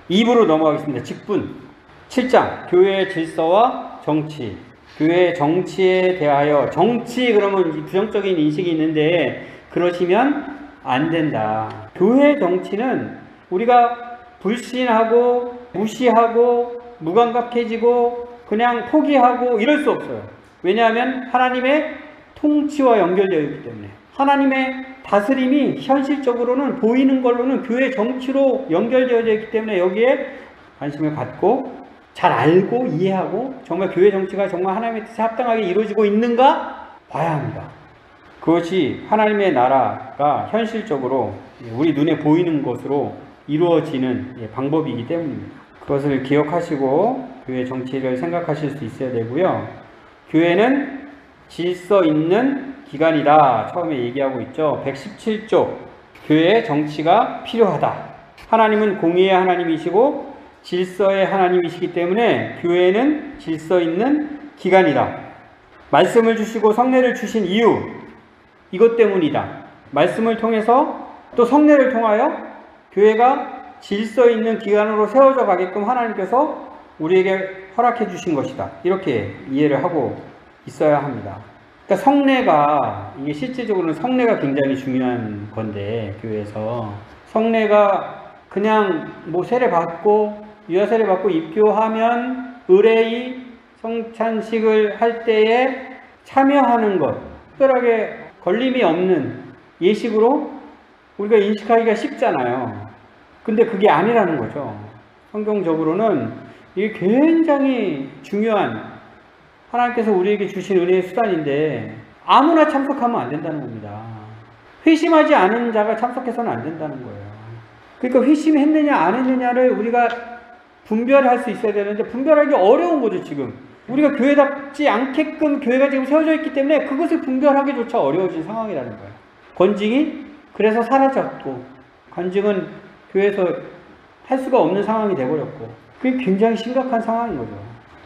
2부로 넘어가겠습니다. 직분. 7장 교회의 질서와 정치. 교회의 정치에 대하여, 정치 그러면 부정적인 인식이 있는데 그러시면 안 된다. 교회의 정치는 우리가 불신하고 무시하고 무감각해지고 그냥 포기하고 이럴 수 없어요. 왜냐하면 하나님의 통치와 연결되어 있기 때문에. 하나님의 다스림이 현실적으로는 보이는 걸로는 교회 정치로 연결되어져 있기 때문에 여기에 관심을 갖고 잘 알고 이해하고 정말 교회 정치가 정말 하나님의 뜻에 합당하게 이루어지고 있는가 봐야 합니다. 그것이 하나님의 나라가 현실적으로 우리 눈에 보이는 것으로 이루어지는 방법이기 때문입니다. 그것을 기억하시고 교회 정치를 생각하실 수 있어야 되고요. 교회는 질서 있는 기관이다. 처음에 얘기하고 있죠. 117조 교회의 정치가 필요하다. 하나님은 공의의 하나님이시고 질서의 하나님이시기 때문에 교회는 질서 있는 기관이다. 말씀을 주시고 성례를 주신 이유, 이것 때문이다. 말씀을 통해서 또 성례를 통하여 교회가 질서 있는 기관으로 세워져 가게끔 하나님께서 우리에게 허락해 주신 것이다. 이렇게 이해를 하고 있어야 합니다. 그러니까 성례가, 이게 실질적으로는 성례가 굉장히 중요한 건데, 교회에서 성례가 그냥 뭐 세례 받고 유아세례 받고 입교하면 의례의 성찬식을 할 때에 참여하는 것, 특별하게 걸림이 없는 예식으로 우리가 인식하기가 쉽잖아요. 근데 그게 아니라는 거죠. 성경적으로는 이게 굉장히 중요한, 하나님께서 우리에게 주신 은혜의 수단인데 아무나 참석하면 안 된다는 겁니다. 회심하지 않은 자가 참석해서는 안 된다는 거예요. 그러니까 회심했느냐 안 했느냐를 우리가 분별할 수 있어야 되는데 분별하기 어려운 거죠. 지금 우리가 교회답지 않게끔 교회가 지금 세워져 있기 때문에 그것을 분별하기조차 어려워진 상황이라는 거예요. 권징이 그래서 사라졌고, 권징은 교회에서 할 수가 없는 상황이 되어버렸고, 그게 굉장히 심각한 상황인 거죠.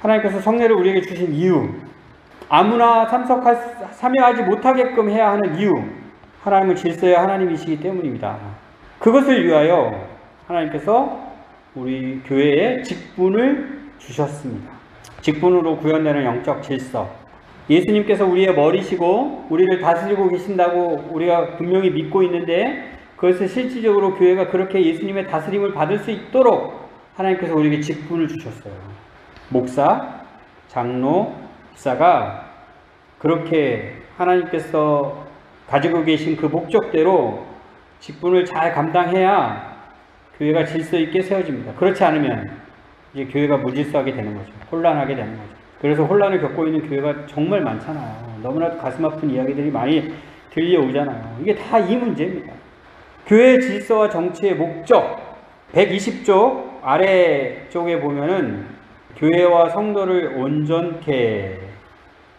하나님께서 성례를 우리에게 주신 이유, 아무나 참여하지 못하게끔 해야 하는 이유, 하나님은 질서의 하나님이시기 때문입니다. 그것을 위하여 하나님께서 우리 교회에 직분을 주셨습니다. 직분으로 구현되는 영적 질서. 예수님께서 우리의 머리시고 우리를 다스리고 계신다고 우리가 분명히 믿고 있는데, 그것을 실질적으로 교회가 그렇게 예수님의 다스림을 받을 수 있도록 하나님께서 우리에게 직분을 주셨어요. 목사, 장로, 집사가 그렇게 하나님께서 가지고 계신 그 목적대로 직분을 잘 감당해야 교회가 질서 있게 세워집니다. 그렇지 않으면 이제 교회가 무질서하게 되는 거죠. 혼란하게 되는 거죠. 그래서 혼란을 겪고 있는 교회가 정말 많잖아요. 너무나도 가슴 아픈 이야기들이 많이 들려오잖아요. 이게 다 이 문제입니다. 교회의 질서와 정치의 목적, 120쪽 아래쪽에 보면은 교회와 성도를 온전케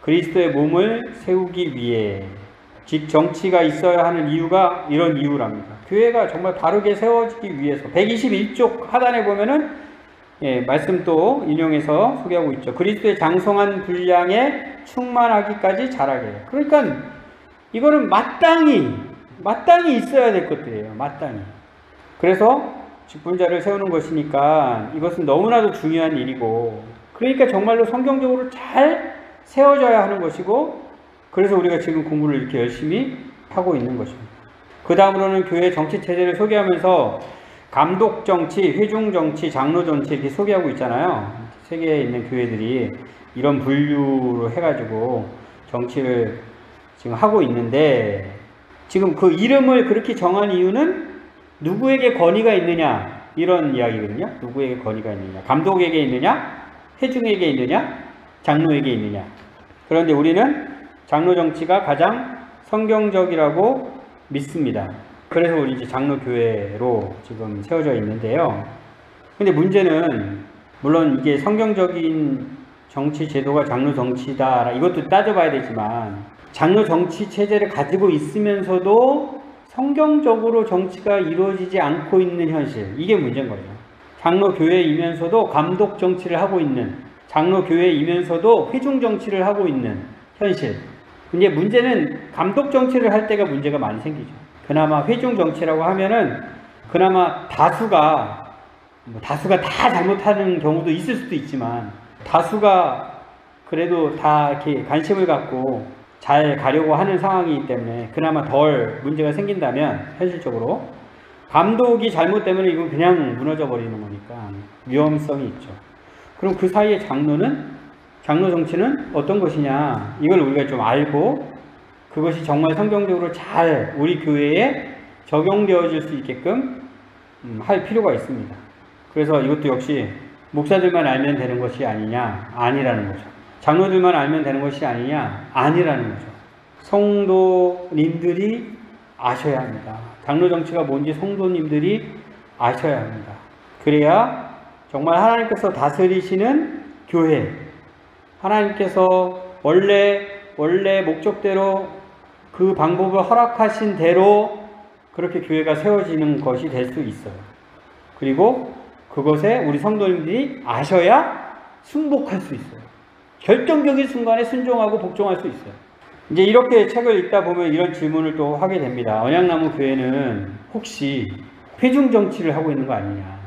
그리스도의 몸을 세우기 위해, 즉 정치가 있어야 하는 이유가 이런 이유랍니다. 교회가 정말 바르게 세워지기 위해서. 121쪽 하단에 보면은 말씀 또 인용해서 소개하고 있죠. 그리스도의 장성한 분량에 충만하기까지 자라게. 그러니까 이거는 마땅히 있어야 될 것들이에요. 마땅히. 그래서 직분자를 세우는 것이니까 이것은 너무나도 중요한 일이고, 그러니까 정말로 성경적으로 잘 세워져야 하는 것이고, 그래서 우리가 지금 공부를 이렇게 열심히 하고 있는 것입니다. 그 다음으로는 교회 정치 체제를 소개하면서 감독 정치, 회중 정치, 장로 정치 이렇게 소개하고 있잖아요. 세계에 있는 교회들이 이런 분류로 해가지고 정치를 지금 하고 있는데, 지금 그 이름을 그렇게 정한 이유는 누구에게 권위가 있느냐, 이런 이야기거든요. 누구에게 권위가 있느냐, 감독에게 있느냐, 회중에게 있느냐, 장로에게 있느냐. 그런데 우리는 장로 정치가 가장 성경적이라고 믿습니다. 그래서 우리 이제 장로교회로 지금 세워져 있는데요. 근데 문제는, 물론 이게 성경적인 정치 제도가 장로 정치다, 이것도 따져봐야 되지만, 장로 정치 체제를 가지고 있으면서도 성경적으로 정치가 이루어지지 않고 있는 현실, 이게 문제인 거죠. 장로교회이면서도 감독 정치를 하고 있는, 장로교회이면서도 회중 정치를 하고 있는 현실. 근데 문제는 감독 정치를 할 때가 문제가 많이 생기죠. 그나마 회중 정치라고 하면은 그나마 다수가 뭐 다수가 다 잘못하는 경우도 있을 수도 있지만, 다수가 그래도 다 이렇게 관심을 갖고 잘 가려고 하는 상황이기 때문에 그나마 덜 문제가 생긴다면, 현실적으로 감독이 잘못되면 이건 그냥 무너져 버리는 거니까 위험성이 있죠. 그럼 그 사이에 장로 정치는 어떤 것이냐, 이걸 우리가 좀 알고 그것이 정말 성경적으로 잘 우리 교회에 적용되어질 수 있게끔 할 필요가 있습니다. 그래서 이것도 역시 목사들만 알면 되는 것이 아니냐, 아니라는 거죠. 장로들만 알면 되는 것이 아니냐, 아니라는 거죠. 성도님들이 아셔야 합니다. 장로 정치가 뭔지 성도님들이 아셔야 합니다. 그래야 정말 하나님께서 다스리시는 교회, 하나님께서 원래 목적대로 그 방법을 허락하신 대로 그렇게 교회가 세워지는 것이 될 수 있어요. 그리고 그것에 우리 성도님들이 아셔야 순복할 수 있어요. 결정적인 순간에 순종하고 복종할 수 있어요. 이제 이렇게 책을 읽다 보면 이런 질문을 또 하게 됩니다. 언약나무 교회는 혹시 회중 정치를 하고 있는 거 아니냐.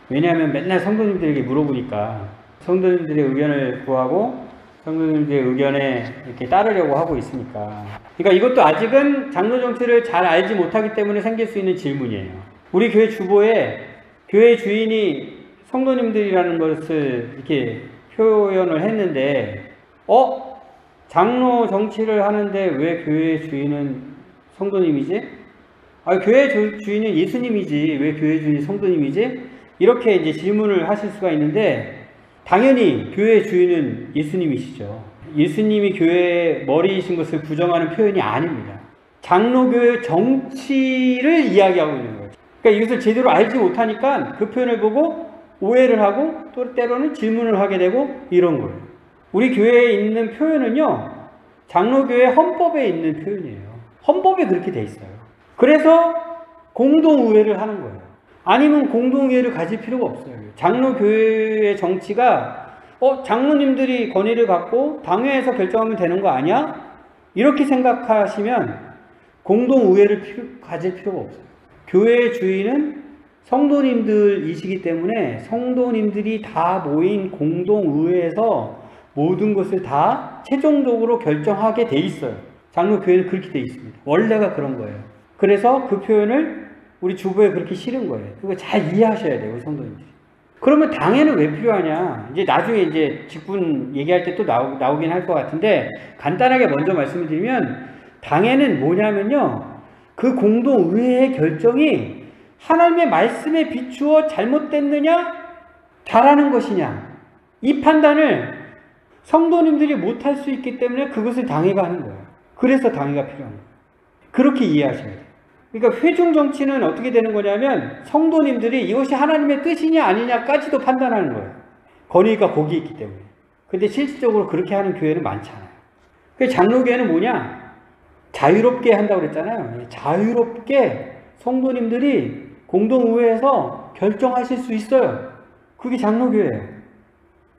왜냐하면 맨날 성도님들에게 물어보니까 성도님들의 의견을 구하고 성도님들의 의견에 이렇게 따르려고 하고 있으니까. 그러니까 이것도 아직은 장로 정치를 잘 알지 못하기 때문에 생길 수 있는 질문이에요. 우리 교회 주보에 교회 주인이 성도님들이라는 것을 이렇게 표현을 했는데, 장로 정치를 하는데 왜 교회 주인은 성도님이지? 교회 주인은 예수님이지 왜 교회 주인이 성도님이지? 이렇게 이제 질문을 하실 수가 있는데, 당연히 교회 주인은 예수님이시죠. 예수님이 교회의 머리이신 것을 부정하는 표현이 아닙니다. 장로교회 정치를 이야기하고 있는 거예요. 그러니까 이것을 제대로 알지 못하니까 그 표현을 보고 오해를 하고 또 때로는 질문을 하게 되고 이런 거예요. 우리 교회에 있는 표현은요, 장로교회 헌법에 있는 표현이에요. 헌법에 그렇게 돼 있어요. 그래서 공동의회를 하는 거예요. 아니면 공동의회를 가질 필요가 없어요. 장로교회의 정치가 장로님들이 권위를 갖고 당회에서 결정하면 되는 거 아니야? 이렇게 생각하시면 공동의회를 가질 필요가 없어요. 교회의 주인은 성도님들이시기 때문에 성도님들이 다 모인 공동의회에서 모든 것을 다 최종적으로 결정하게 돼 있어요. 장로교회는 그렇게 돼 있습니다. 원래가 그런 거예요. 그래서 그 표현을 우리 주보에 그렇게 실은 거예요. 그거 잘 이해하셔야 돼요, 우리 성도님들이. 그러면 당회는 왜 필요하냐? 이제 나중에 이제 직분 얘기할 때 또 나오긴 할 것 같은데, 간단하게 먼저 말씀을 드리면, 당회는 뭐냐면요, 그 공동의회의 결정이 하나님의 말씀에 비추어 잘못됐느냐, 잘하는 것이냐, 이 판단을 성도님들이 못할 수 있기 때문에 그것을 당회가 하는 거예요. 그래서 당회가 필요한 거예요. 그렇게 이해하셔야 돼요. 그러니까 회중 정치는 어떻게 되는 거냐면, 성도님들이 이것이 하나님의 뜻이냐 아니냐까지도 판단하는 거예요. 권위가 거기 있기 때문에. 근데 실질적으로 그렇게 하는 교회는 많지 않아요. 그 장로교회는 뭐냐? 자유롭게 한다고 그랬잖아요. 자유롭게 성도님들이 공동의회에서 결정하실 수 있어요. 그게 장로교회예요.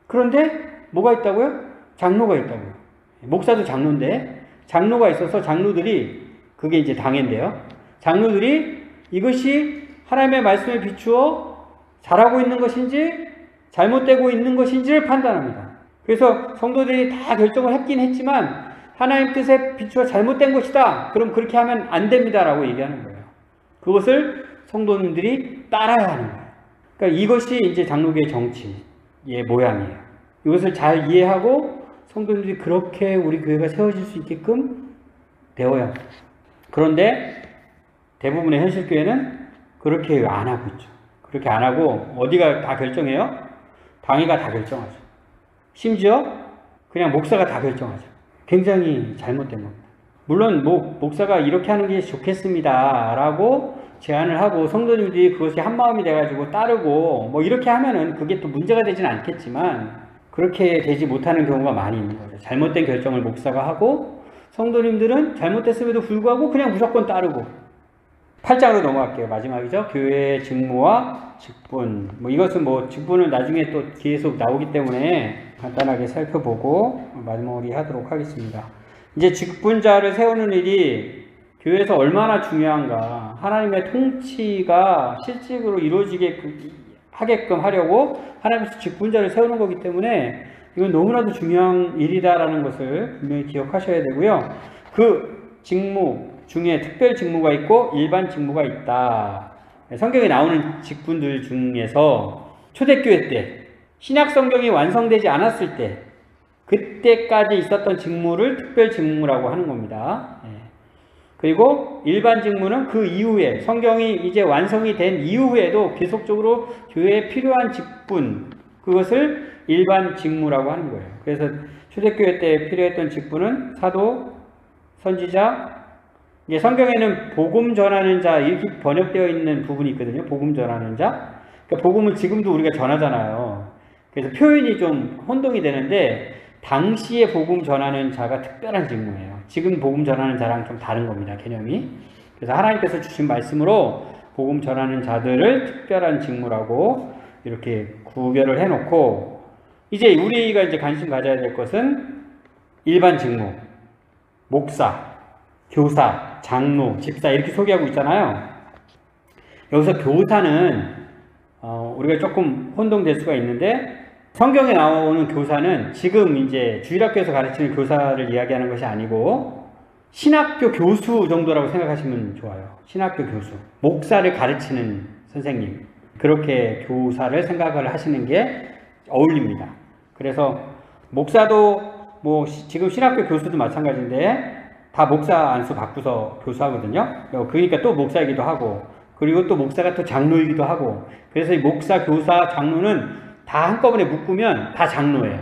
그런데 뭐가 있다고요? 장로가 있다고요. 목사도 장로인데 장로가 있어서 장로들이, 그게 이제 당회인데요, 장로들이 이것이 하나님의 말씀에 비추어 잘하고 있는 것인지 잘못되고 있는 것인지를 판단합니다. 그래서 성도들이 다 결정을 했긴 했지만 하나님 뜻에 비추어 잘못된 것이다, 그럼 그렇게 하면 안 됩니다 라고 얘기하는 거예요. 그것을 성도님들이 따라야 하는 거예요. 그러니까 이것이 이제 장로교의 정치의 모양이에요. 이것을 잘 이해하고 성도님들이 그렇게 우리 교회가 세워질 수 있게끔 되어야 합니다. 그런데 대부분의 현실교회는 그렇게 안 하고 있죠. 그렇게 안 하고 어디가 다 결정해요? 당회가 다 결정하죠. 심지어 그냥 목사가 다 결정하죠. 굉장히 잘못된 겁니다. 물론 목사가 이렇게 하는 게 좋겠습니다 라고 제안을 하고 성도님들이 그것이 한마음이 돼가지고 따르고 뭐 이렇게 하면은 그게 또 문제가 되지는 않겠지만, 그렇게 되지 못하는 경우가 많이 있는 거죠. 잘못된 결정을 목사가 하고 성도님들은 잘못됐음에도 불구하고 그냥 무조건 따르고. 8장으로 넘어갈게요. 마지막이죠. 교회의 직무와 직분. 이것은 직분은 나중에 또 계속 나오기 때문에 간단하게 살펴보고 마무리 하도록 하겠습니다. 이제 직분자를 세우는 일이 교회에서 얼마나 중요한가, 하나님의 통치가 실질적으로 이루어지게 하게끔 하려고 하나님께서 직분자를 세우는 거기 때문에 이건 너무나도 중요한 일이다라는 것을 분명히 기억하셔야 되고요. 그 직무 중에 특별 직무가 있고 일반 직무가 있다. 성경에 나오는 직분들 중에서 초대교회 때 신약 성경이 완성되지 않았을 때 그때까지 있었던 직무를 특별 직무라고 하는 겁니다. 그리고 일반 직무는 그 이후에 성경이 이제 완성이 된 이후에도 계속적으로 교회에 필요한 직분, 그것을 일반 직무라고 하는 거예요. 그래서 초대교회 때 필요했던 직분은 사도, 선지자, 이제 성경에는 복음 전하는 자 이렇게 번역되어 있는 부분이 있거든요. 복음 전하는 자. 그러니까 복음을 지금도 우리가 전하잖아요. 그래서 표현이 좀 혼동이 되는데 당시에 복음 전하는 자가 특별한 직무예요. 지금 복음 전하는 자랑 좀 다른 겁니다. 개념이. 그래서 하나님께서 주신 말씀으로 복음 전하는 자들을 특별한 직무라고 이렇게 구별을 해놓고, 이제 우리가 이제 관심 가져야 될 것은 일반 직무, 목사, 교사, 장로, 집사 이렇게 소개하고 있잖아요. 여기서 교사는 우리가 조금 혼동될 수가 있는데, 성경에 나오는 교사는 지금 이제 주일학교에서 가르치는 교사를 이야기하는 것이 아니고 신학교 교수 정도라고 생각하시면 좋아요. 신학교 교수, 목사를 가르치는 선생님, 그렇게 교사를 생각을 하시는 게 어울립니다. 그래서 목사도 뭐 지금 신학교 교수도 마찬가지인데 다 목사 안수 바꾸서 교수하거든요. 그러니까 또 목사이기도 하고, 그리고 또 목사가 또 장로이기도 하고, 그래서 이 목사, 교사, 장로는 다 한꺼번에 묶으면 다 장로예요.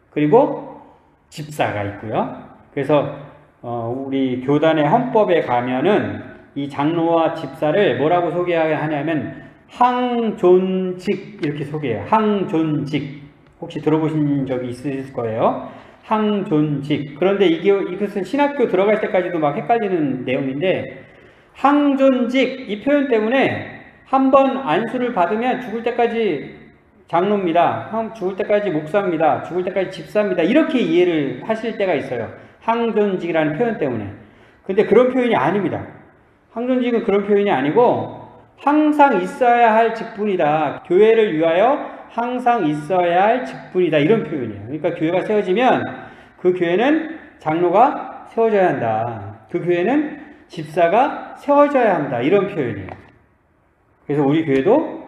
그리고 집사가 있고요. 그래서 우리 교단의 헌법에 가면은 이 장로와 집사를 뭐라고 소개하냐면 항존직 이렇게 소개해요. 항존직. 혹시 들어보신 적이 있을 거예요. 항존직. 그런데 이것은 신학교 들어갈 때까지도 막 헷갈리는 내용인데, 항존직 이 표현 때문에 한번 안수를 받으면 죽을 때까지 장로입니다. 죽을 때까지 목사입니다. 죽을 때까지 집사입니다. 이렇게 이해를 하실 때가 있어요. 항존직이라는 표현 때문에. 근데 그런 표현이 아닙니다. 항존직은 그런 표현이 아니고 항상 있어야 할 직분이다. 교회를 위하여 항상 있어야 할 직분이다. 이런 표현이에요. 그러니까 교회가 세워지면 그 교회는 장로가 세워져야 한다. 그 교회는 집사가 세워져야 한다. 이런 표현이에요. 그래서 우리 교회도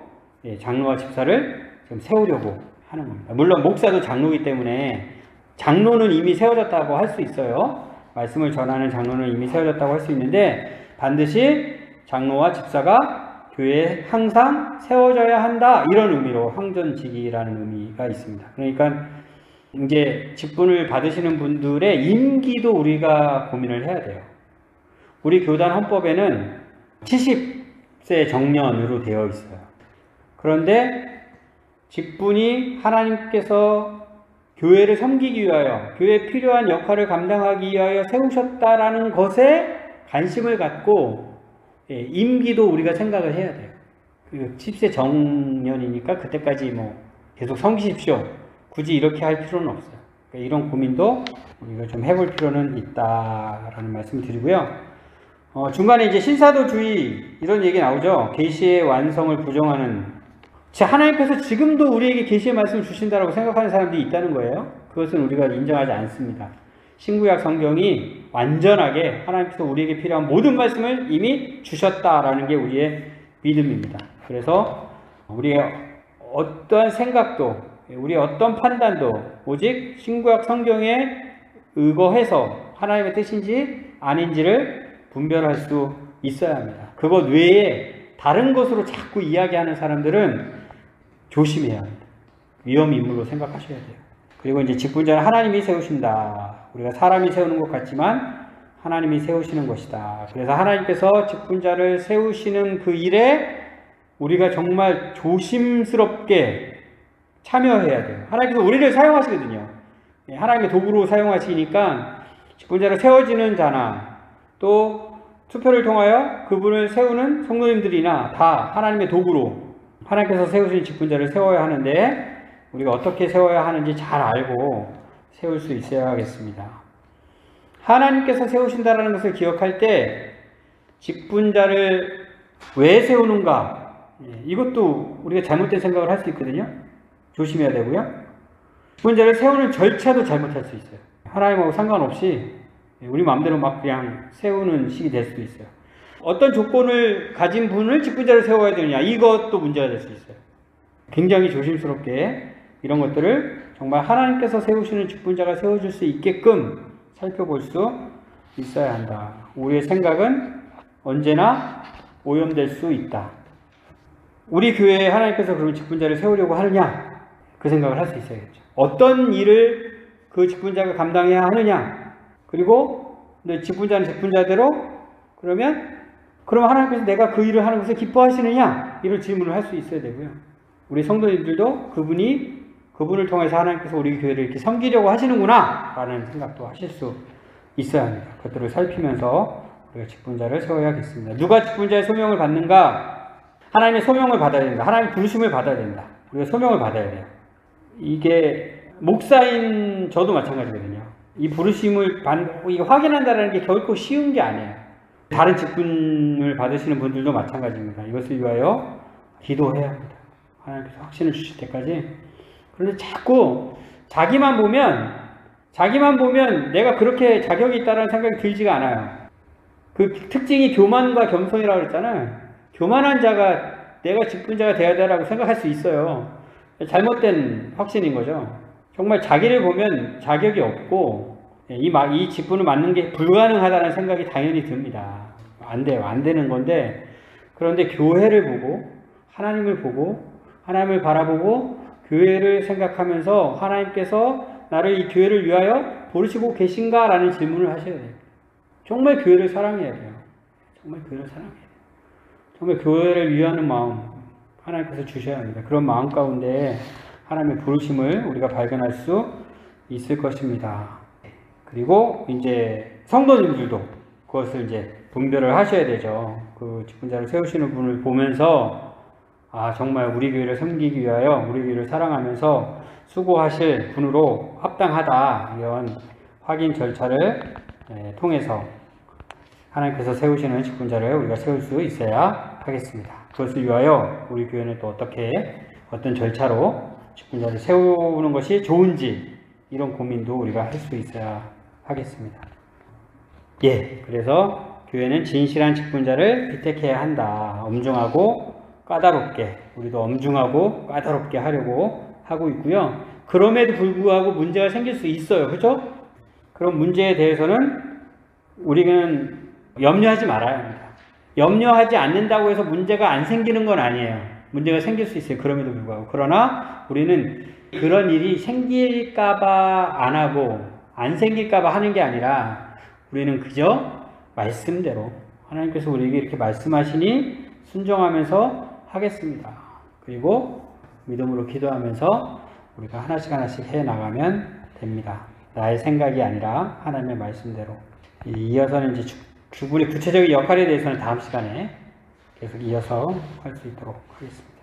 장로와 집사를 좀 세우려고 하는 겁니다. 물론 목사도 장로이기 때문에 장로는 이미 세워졌다고 할 수 있어요. 말씀을 전하는 장로는 이미 세워졌다고 할 수 있는데 반드시 장로와 집사가 교회에 항상 세워져야 한다. 이런 의미로 항존직이라는 의미가 있습니다. 그러니까 이제 직분을 받으시는 분들의 임기도 우리가 고민을 해야 돼요. 우리 교단 헌법에는 70세 정년으로 되어 있어요. 그런데 직분이 하나님께서 교회를 섬기기 위하여, 교회에 필요한 역할을 감당하기 위하여 세우셨다라는 것에 관심을 갖고 임기도 우리가 생각을 해야 돼요. 10세 정년이니까 그때까지 뭐 계속 섬기십시오. 굳이 이렇게 할 필요는 없어요. 그러니까 이런 고민도 우리가 좀 해볼 필요는 있다라는 말씀을 드리고요. 중간에 이제 신사도주의 이런 얘기 나오죠. 계시의 완성을 부정하는, 하나님께서 지금도 우리에게 계시의 말씀을 주신다라고 생각하는 사람들이 있다는 거예요. 그것은 우리가 인정하지 않습니다. 신구약 성경이 완전하게 하나님께서 우리에게 필요한 모든 말씀을 이미 주셨다라는 게 우리의 믿음입니다. 그래서 우리의 어떠한 생각도, 우리의 어떤 판단도 오직 신구약 성경에 의거해서 하나님의 뜻인지 아닌지를 분별할 수 있어야 합니다. 그것 외에 다른 것으로 자꾸 이야기하는 사람들은 조심해야 합니다. 위험 인물로 생각하셔야 돼요. 그리고 이제 직분자는 하나님이 세우신다. 우리가 사람이 세우는 것 같지만 하나님이 세우시는 것이다. 그래서 하나님께서 직분자를 세우시는 그 일에 우리가 정말 조심스럽게 참여해야 돼요. 하나님께서 우리를 사용하시거든요. 하나님의 도구로 사용하시니까 직분자로 세워지는 자나 또 투표를 통하여 그분을 세우는 성도님들이나 다 하나님의 도구로 하나님께서 세우신 직분자를 세워야 하는데 우리가 어떻게 세워야 하는지 잘 알고 세울 수 있어야겠습니다. 하나님께서 세우신다라는 것을 기억할 때 직분자를 왜 세우는가, 예, 이것도 우리가 잘못된 생각을 할 수 있거든요. 조심해야 되고요. 직분자를 세우는 절차도 잘못할 수 있어요. 하나님하고 상관없이 우리 마음대로 막 그냥 세우는 식이 될 수도 있어요. 어떤 조건을 가진 분을 직분자를 세워야 되느냐, 이것도 문제가 될 수 있어요. 굉장히 조심스럽게 이런 것들을 정말 하나님께서 세우시는 직분자가 세워줄 수 있게끔 살펴볼 수 있어야 한다. 우리의 생각은 언제나 오염될 수 있다. 우리 교회에 하나님께서 그러면 직분자를 세우려고 하느냐? 그 생각을 할 수 있어야겠죠. 어떤 일을 그 직분자가 감당해야 하느냐? 그리고 직분자는 직분자대로 그러면 하나님께서 내가 그 일을 하는 것을 기뻐하시느냐? 이런 질문을 할 수 있어야 되고요. 우리 성도님들도 그분을 통해서 하나님께서 우리 교회를 이렇게 섬기려고 하시는구나 라는 생각도 하실 수 있어야 합니다. 그것들을 살피면서 우리가 직분자를 세워야겠습니다. 누가 직분자의 소명을 받는가? 하나님의 소명을 받아야 된다. 하나님의 부르심을 받아야 된다. 우리가 소명을 받아야 돼요. 이게 목사인 저도 마찬가지거든요. 이 부르심을 이게 확인한다는 게 결코 쉬운 게 아니에요. 다른 직분을 받으시는 분들도 마찬가지입니다. 이것을 위하여 기도해야 합니다. 하나님께서 확신을 주실 때까지. 그런데 자꾸 자기만 보면 내가 그렇게 자격이 있다는 생각이 들지가 않아요. 그 특징이 교만과 겸손이라고 그랬잖아요. 교만한 자가 내가 직분자가 되어야 되라고 생각할 수 있어요. 잘못된 확신인 거죠. 정말 자기를 보면 자격이 없고 이 직분을 맡는 게 불가능하다는 생각이 당연히 듭니다. 안 돼요. 안 되는 건데, 그런데 교회를 보고 하나님을 보고 하나님을 바라보고 교회를 생각하면서 하나님께서 나를 이 교회를 위하여 부르시고 계신가? 라는 질문을 하셔야 돼요. 정말 교회를 사랑해야 돼요. 정말 교회를 사랑해야 돼요. 정말 교회를 위하는 마음 하나님께서 주셔야 합니다. 그런 마음 가운데 하나님의 부르심을 우리가 발견할 수 있을 것입니다. 그리고 이제 성도님들도 그것을 이제 분별을 하셔야 되죠. 그 직분자를 세우시는 분을 보면서 정말 우리 교회를 섬기기 위하여 우리 교회를 사랑하면서 수고하실 분으로 합당하다, 이런 확인 절차를 통해서 하나님께서 세우시는 직분자를 우리가 세울 수 있어야 하겠습니다. 그것을 위하여 우리 교회는 또 어떤 절차로 직분자를 세우는 것이 좋은지, 이런 고민도 우리가 할 수 있어야 하겠습니다. 그래서 교회는 진실한 직분자를 비택해야 한다. 엄중하고 까다롭게, 우리도 엄중하고 까다롭게 하려고 하고 있고요. 그럼에도 불구하고 문제가 생길 수 있어요. 그렇죠? 그런 문제에 대해서는 우리는 염려하지 말아야 합니다. 염려하지 않는다고 해서 문제가 안 생기는 건 아니에요. 문제가 생길 수 있어요. 그럼에도 불구하고. 그러나 우리는 그런 일이 생길까봐 안 하고 안 생길까봐 하는 게 아니라, 우리는 그저 말씀대로 하나님께서 우리에게 이렇게 말씀하시니 순종하면서 하겠습니다. 그리고 믿음으로 기도하면서 우리가 하나씩 해 나가면 됩니다. 나의 생각이 아니라 하나님의 말씀대로. 이어서는 이제 주군의 구체적인 역할에 대해서는 다음 시간에 계속 이어서 할 수 있도록 하겠습니다.